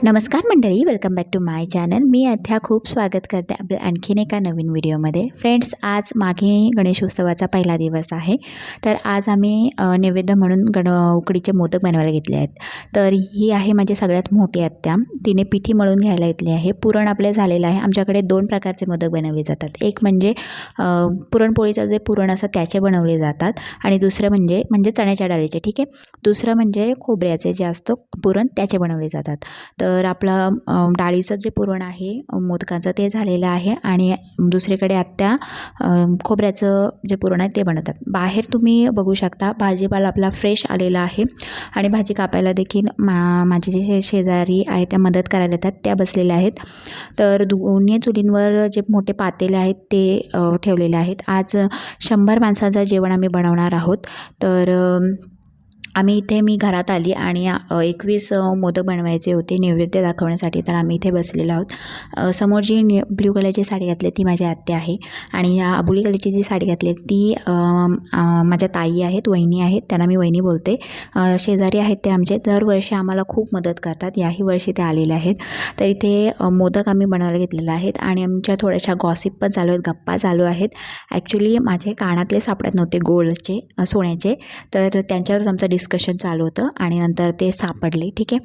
नमस्कार मंडळी, welcome back to my channel. मी अध्या खूप स्वागत करते आपल्या आणखीन एका नवीन व्हिडिओमध्ये. फ्रेंड्स, आज मागे गणेशोत्सवाचा पहिला दिवस आहे. तर आज आम्ही नैवेद्य म्हणून उकडीचे मोदक बनवायला घेतले आहेत. तर ही आहे माझी सगळ्यात मोठी आत्या. तिने पिठी मळून घ्यायला घेतली आहे. पुरण आपले झालेलं आहे. आमच्याकडे 2 प्रकारचे मोदक बनवले जातात. एक म्हणजे पुरणपोळीचं जे पुरण असतं त्याचे बनवले जातात आणि दुसरं म्हणजे चण्याच्या डाळीचे, ठीक आहे. दुसरं म्हणजे खोबऱ्याचे जे असतं पुरण त्याचे बनवले जातात. तर आपलं डाळीचं जे पुरण आहे मोदकाचं ते झालेलं आहे आणि दुसरीकडे आत्या खोबऱ्याचं जे पुरण आहे ते बनवतात. बाहेर तुम्ही बघू शकता भाजीपाला आपला फ्रेश आलेला आहे आणि भाजी कापायला देखील माझे जे शेजारी आहे त्या मदत करायला येतात, त्या बसलेल्या आहेत. तर दोन्ही चुलींवर जे मोठे पातेले आहेत ते ठेवलेले आहेत. आज 100 माणसांचं जेवण आम्ही बनवणार आहोत. तर मी घरात आली आणि 21 मोदक बनवायचे होते नैवेद्य दाखवण्यासाठी. तर आम्ही इथे बसलेलो आहोत. समोर जी ब्ल्यू कलरची साडी घातली ती माझी आत्या आहे आणि या अबोली कलरची जी साडी घातली ती माझ्या ताई आहेत, वहिनी आहेत, त्यांना मी वहिनी बोलते. शेजारी आहेत ते आमचे. दरवर्षी आम्हाला खूप मदत करतात. याही वर्षी ते आलेले आहेत. तर इथे मोदक आम्ही बनवायला घेतलेला आहेत आणि आमच्या थोड्याशा गॉसिप पण चालू आहेत, गप्पा चालू आहेत. ॲक्च्युली माझे कानातले सापडत नव्हते गोल्डचे, सोन्याचे. तर त्यांच्यावरच आमचं डिस्कशन चालू होतं आणि नंतर ते सापडले, ठीक आहे.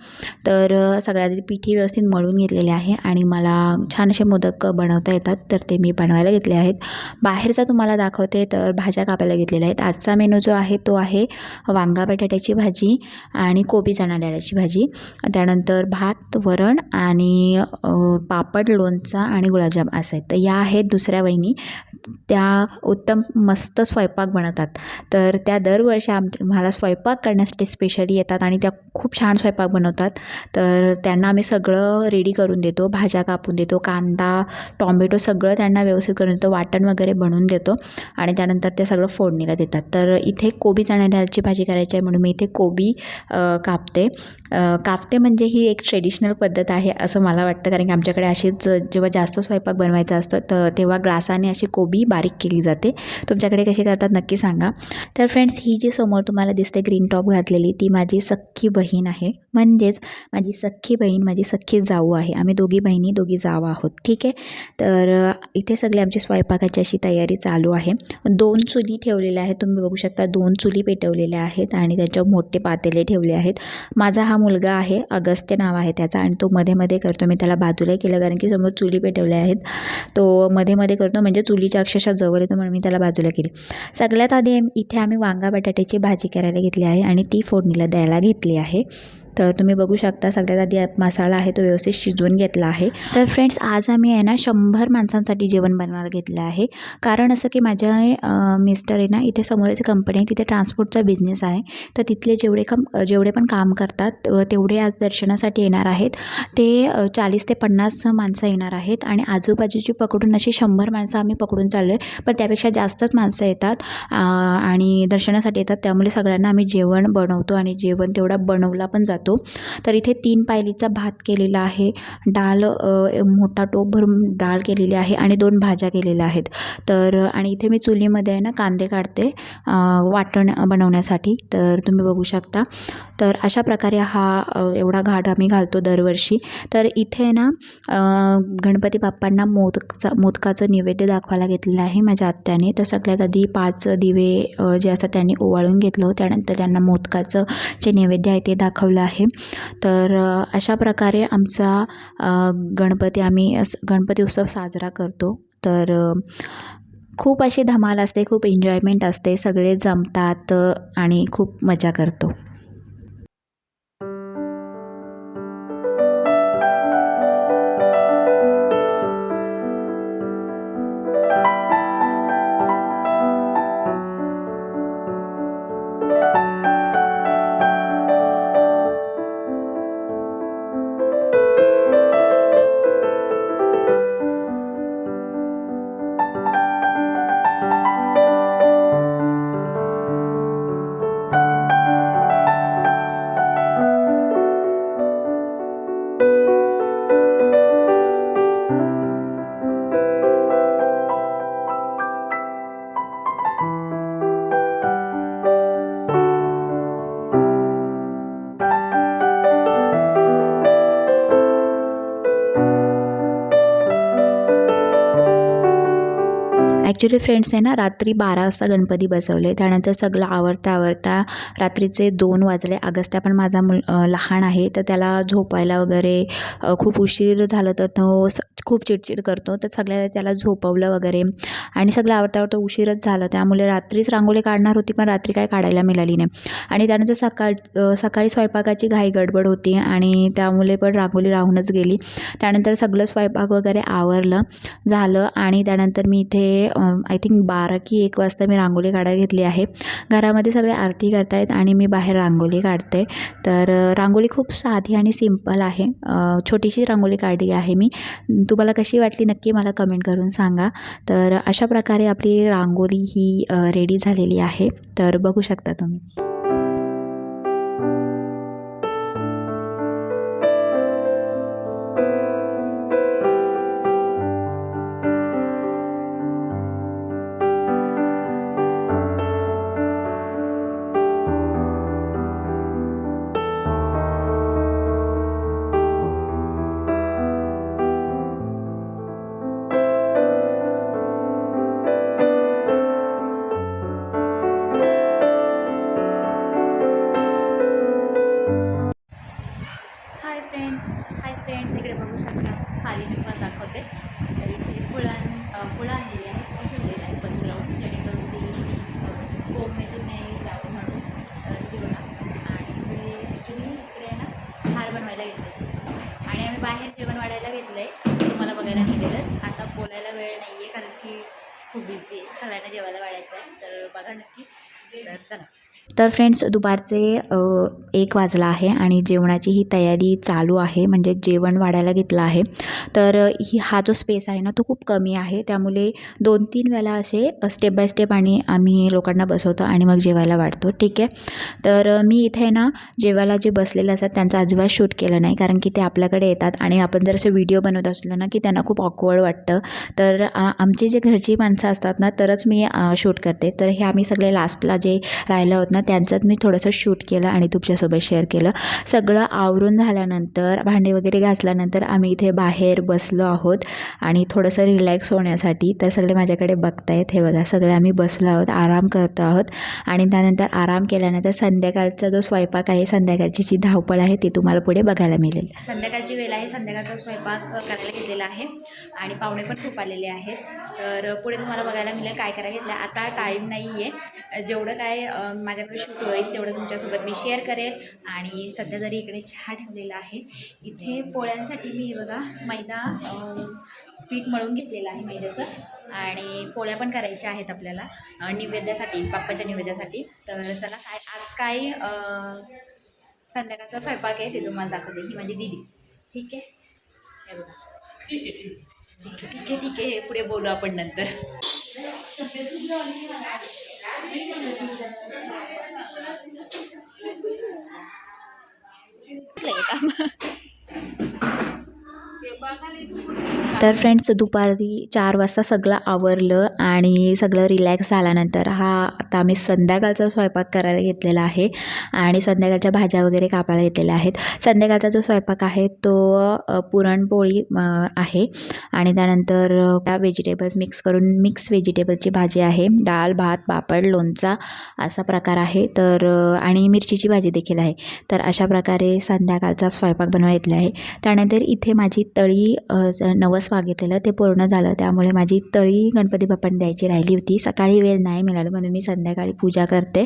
तर सगळ्यात पिठी व्यवस्थित मळून घेतलेली आहे आणि मला छान असे मोदक बनवता येतात. तर ते मी बनवायला घेतले आहेत. बाहेरचा तुम्हाला दाखवते. तर भाज्या कापायला घेतलेल्या आहेत. आजचा मेनू जो आहे तो आहे वांगा बटाट्याची भाजी आणि कोबी चणा डाळीची भाजी, त्यानंतर भात, वरण आणि पापड, लोणचा आणि गुलाबजाम असं आहे. तर या आहेत दुसऱ्या वहिनी. त्या उत्तम मस्त स्वयंपाक बनवतात. तर त्या दरवर्षी मला स्वयंपाक करण्यासाठी स्पेशली येतात आणि त्या खूप छान स्वयंपाक बनवतात. तर त्यांना आम्ही सगळं रेडी करून देतो, भाज्या कापून देतो, कांदा, टॉमॅटो सगळं त्यांना व्यवस्थित करून देतो, वाटण वगैरे बनवून देतो आणि त्यानंतर ते सगळं फोडणीला देतात. तर इथे कोबी चणा डाळीची भाजी करायची आहे म्हणून मी इथे कोबी कापते म्हणजे ही एक ट्रेडिशनल पद्धत आहे असं मला वाटतं. कारण की आमच्याकडे अशीच जेव्हा जास्त स्वयंपाक बनवायचा असतो तर तेव्हा ग्लासाने अशी कोबी बारीक केली जाते. तुमच्याकडे कशी करतात नक्की सांगा. तर फ्रेंड्स, ही जी समोर तुम्हाला दिसते ग्रीन टॉप घातलेली ती माझी सख्खी बहीण आहे. म्हणजेच माझी सख्खी बहीण माझी सख्खी जाऊ आहे. आम्ही दोघी बहिणी दोघी जाऊ आहोत, ठीक आहे. तर इथे सगळी आमची स्वयंपाकाची अशी तयारी चालू आहे. 2 चुली ठेवलेल्या आहेत. तुम्ही बघू शकता 2 चुली पेटवलेल्या आहेत आणि त्याच्यावर मोठे पातेले ठेवले आहेत. माझा हा मुलगा आहे, अगस्त्य नाव आहे त्याचा, आणि तो मध्ये मध्ये करतो. मी त्याला बाजूला केलं कारण की समोर चुली पेटवल्या आहेत. तो मध्ये मध्ये करतो म्हणजे चुलीच्या अक्षरशः जवळ येतो म्हणून मी त्याला बाजूला केली. सगळ्यात आधी इथे आम्ही वांगा बटाट्याची भाजी करायला घेतली आहे आणि ती फोडणीला द्यायला घेतली आहे. तर तुम्ही बघू शकता सगळ्यात आधी मसाला आहे तो व्यवस्थित शिजवून घेतला आहे. तर फ्रेंड्स, आज आम्ही आहे ना 100 माणसांसाठी जेवण बनवायला घेतलं आहे. कारण असं की माझ्या मिस्टर आहे ना, इथे समोरच कंपनी आहे, तिथे ट्रान्सपोर्टचा बिझनेस आहे. तर तिथले जेवढे पण काम करतात तेवढे आज दर्शनासाठी येणार आहेत. ते 40 ते 50 माणसं येणार आहेत आणि आजूबाजूची पकडून अशी 100 माणसं आम्ही पकडून चाललो आहे. पण त्यापेक्षा जास्तच माणसं येतात आणि दर्शनासाठी येतात. त्यामुळे सगळ्यांना आम्ही जेवण बनवतो आणि जेवण तेवढा बनवला पण जातो. तर इथे 3 पायलीचा भात केलेला आहे, डाळ मोठा टोप भरून डाळ केलेली आहे आणि 2 भाज्या केलेल्या आहेत. तर आणि इथे मी चुलीमध्ये आहे ना कांदे काढते वाटण बनवण्यासाठी. तर तुम्ही बघू शकता. तर अशा प्रकारे हा एवढा घाट आम्ही घालतो दरवर्षी. तर इथे ना गणपती बाप्पांना मोदकाचं नैवेद्य दाखवायला घेतलेलं आहे माझ्या आत्याने. तर सगळ्यात आधी 5 दिवे जे असतात त्यांनी ओवाळून घेतलं. त्यानंतर त्यांना मोदकाचं जे नैवेद्य आहे ते दाखवलं आहे. तर अशा प्रकारे आमचा गणपती उत्सव साजरा करतो. तर खूप अशी धमाल असते, खूप एन्जॉयमेंट असते, सगळे जमतात आणि खूप मजा करतो. ॲक्च्युली फ्रेंड्स आहे ना, रात्री 12 वाजता गणपती बसवले. त्यानंतर सगळं आवरता रात्रीचे 2 वाजले. अगस्त्या पण माझा लहान आहे, तर त्याला झोपायला वगैरे खूप उशीर झालं तर तो खूप चिडचिड करतो. तर सगळ्या त्याला झोपवलं वगैरे आणि सगळं आवरता उशीरच झालं. त्यामुळे रात्रीच रांगोळी काढणार होती, पण रात्री काय काढायला मिळाली नाही. आणि त्यानंतर सकाळी स्वयंपाकाची घाई गडबड होती आणि त्यामुळे पण रांगोळी राहूनच गेली. त्यानंतर सगळं स्वयंपाक वगैरे आवरलं झालं आणि त्यानंतर मी इथे आय थिंक 12 की 1 वाजता मी रांगोळी काढायला घेतली आहे. घरामध्ये सगळे आरती करत आहेत आणि मी बाहेर रांगोळी काढते. तर रांगोळी खूप साधी आणि सिंपल आहे. छोटीशी रांगोळी काढली आहे मी. तुम्हाला कशी वाटली नक्की मला कमेंट करून सांगा. तर अशा प्रकारे आपली रांगोळी ही रेडी झालेली आहे. तर बघू शकता तुम्ही. हाय फ्रेंड्स, इकडे बघू शकता. खाली मी पण दाखवते. तर इथे फुलं आणलेली आहेत, ठेवलेली आहेत पसरवून, जेणेकरून ती कोंबेजून नाही जावं म्हणून. तर ती बघा. आणि इकडे आहे ना, हार बनवायला घेतले आणि आम्ही बाहेर जेवण वाढायला घेतलं आहे. तुम्हाला बघायला मिळेलच. आता बोलायला वेळ नाही आहे, कारण की खूप बिझी आहे. सगळ्यांना जेवायला वाढायचं आहे. तर बघा नक्की. तर चला. तर फ्रेंड्स, दुपारचे 1 वाजला आहे आणि जेवणाची ही तयारी चालू आहे. म्हणजे जेवण वाढायला घेतलं आहे. तर हा जो स्पेस आहे ना, तो खूप कमी आहे. त्यामुळे 2-3 वेळा असे स्टेप बाय स्टेप आम्ही लोकांना बसवतो आणि मग जेवायला वाढतो. ठीक आहे. तर मी इथे ना, जेवायला जे बसलेले असतात त्यांचं अजिबात शूट केलं नाही, कारण की ते आपल्याकडे येतात आणि आपण जर असे व्हिडिओ बनवत असलो ना, की त्यांना खूप ऑकवर्ड वाटतं. तर आमचे जे घरची माणसं असतात ना, तरच मी शूट करते. तर हे आम्ही सगळे लास्टला जे राहिलं होतं ना, त्यांच्यात मी थोडंसं शूट केलं आणि तुमच्यासोबत शेअर केलं. सगळं आवरून झाल्यानंतर, भांडे वगैरे घासल्यानंतर आम्ही इथे बाहेर बसलो आहोत आणि थोडंसं रिलॅक्स होण्यासाठी. तर सगळे माझ्याकडे बघतायत. हे बघा, सगळे आम्ही बसलो आहोत, आराम करतो आहोत. आणि त्यानंतर आराम केल्यानंतर संध्याकाळचा जो स्वयंपाक आहे, संध्याकाळची जी धावपळ आहे, ती तुम्हाला पुढे बघायला मिळेल. संध्याकाळची वेळ आहे, संध्याकाळचा स्वयंपाक करायला घेतलेला आहे आणि पाहुणे पण खूप आलेले आहेत. तर पुढे तुम्हाला बघायला मिळेल काय करायला घेतलं. आता टाईम नाही आहे. जेवढं काय माझ्याकडे शूट होईल तेवढं तुमच्यासोबत मी शेअर करेल. आणि सध्या तरी इकडे चहा ठेवलेला आहे. इथे पोळ्यांसाठी मी बघा मैदा पीठ मळून घेतलेलं आहे मैद्याचं. आणि पोळ्या पण करायच्या आहेत आपल्याला नैवेद्यासाठी, बाप्पाच्या नैवेद्यासाठी. तर चला, आज काय संध्याकाळचा स्वयंपाक आहे ते तुम्हाला दाखवते. ही माझी दीदी. ठीक आहे. हे बघा. ठीक आहे. पुढे बोलू आपण नंतर. तर फ्रेंड्स, दुपारी 4 वाजता सगळं आवरलं आणि सगळं रिलॅक्स झाल्यानंतर आता आम्ही संध्याकाळचा स्वयंपाक करायला घेतलेला आहे आणि संध्याकाळच्या भाज्या वगैरे कापायला घेतलेल्या आहेत. संध्याकाळचा जो स्वयंपाक आहे तो पुरणपोळी आहे आणि त्यानंतर व्हेजिटेबल्स मिक्स करून मिक्स व्हेजिटेबलची भाजी आहे. डाळ, भात, पापड, लोणचा असा प्रकार आहे. तर आणि मिरचीची भाजी देखील आहे. तर अशा प्रकारे संध्याकाळचा स्वयंपाक बनवायला घेतला आहे. त्यानंतर इथे माझी तळी नवस मागितलेलं ते पूर्ण झालं. त्यामुळे माझी तळी गणपती बाप्पांना द्यायची राहिली होती. सकाळी वेळ नाही मिळालं म्हणून मी संध्याकाळी पूजा करते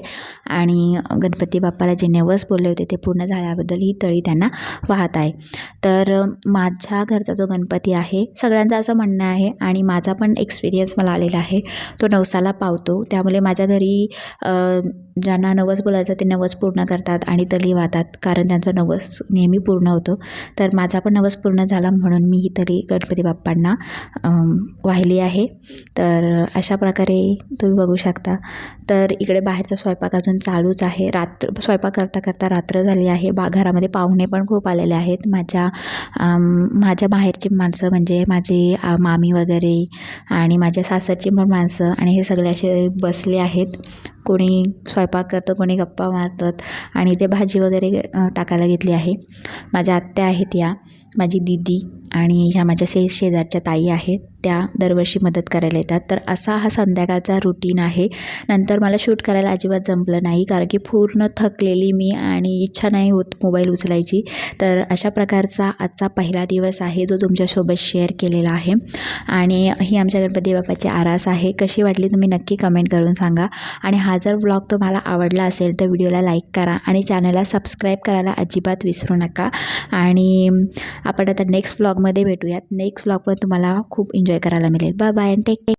आणि गणपती बाप्पाला जे नवस बोलले होते ते पूर्ण झाल्याबद्दल ही तळी त्यांना वाहत आहे. तर माझ्या घरचा जो गणपती आहे, सगळ्यांचं असं म्हणणं आहे आणि माझा पण एक्सपिरियन्स मला आलेला आहे, तो नवसाला पावतो. त्यामुळे माझ्या घरी ज्यांना नवस बोलायचं ते नवस पूर्ण करतात आणि तळी वाहतात, कारण त्यांचा नवस नेहमी पूर्ण होतो. तर माझा पण नवस पूर्ण झाला म्हणून मी ही तळी गणपती बाप्पांना वाहिली आहे. तर अशा प्रकारे तुम्ही बघू शकता. तर इकडे बाहेरचा स्वयंपाक अजून चालूच आहे. स्वयंपाक करता करता रात्र झाली आहे. घरामध्ये पाहुणे पण खूप आलेले आहेत. माझ्या बाहेरची माणसं म्हणजे माझे मामी वगैरे आणि माझ्या सासरची पण माणसं आणि हे सगळे असे बसले आहेत. कोणी स्वयंपाक करतं, कोणी गप्पा मारतात आणि ते भाजी वगैरे टाकायला घेतली आहे. माझ्या आत्या आहेत या माझी दीदी आणि ह्या माझ्या शेजारच्या ताई आहेत, त्या दरवर्षी मदत करायला येतात. तर असा हा संध्याकाळचा रुटीन आहे. नंतर मला शूट करायला अजिबात जमलं नाही, कारण की पूर्ण थकलेली मी आणि इच्छा नाही होत मोबाईल उचलायची. तर अशा प्रकारचा आजचा पहिला दिवस आहे जो तुमच्यासोबत शेअर केलेला आहे. आणि ही आमच्या गणपती बाप्पाची आरास आहे. कशी वाटली तुम्ही नक्की कमेंट करून सांगा. आणि हा जर ब्लॉग तुम्हाला आवडला असेल तर व्हिडिओला लाईक करा आणि चॅनलला सबस्क्राईब करायला अजिबात विसरू नका. आणि आपण आता नेक्स्ट व्लॉगमध्ये भेटूयात. नेक्स्ट व्लॉग पण तुम्हाला खूप एन्जॉय करायला मिळेल. Bye bye and take care.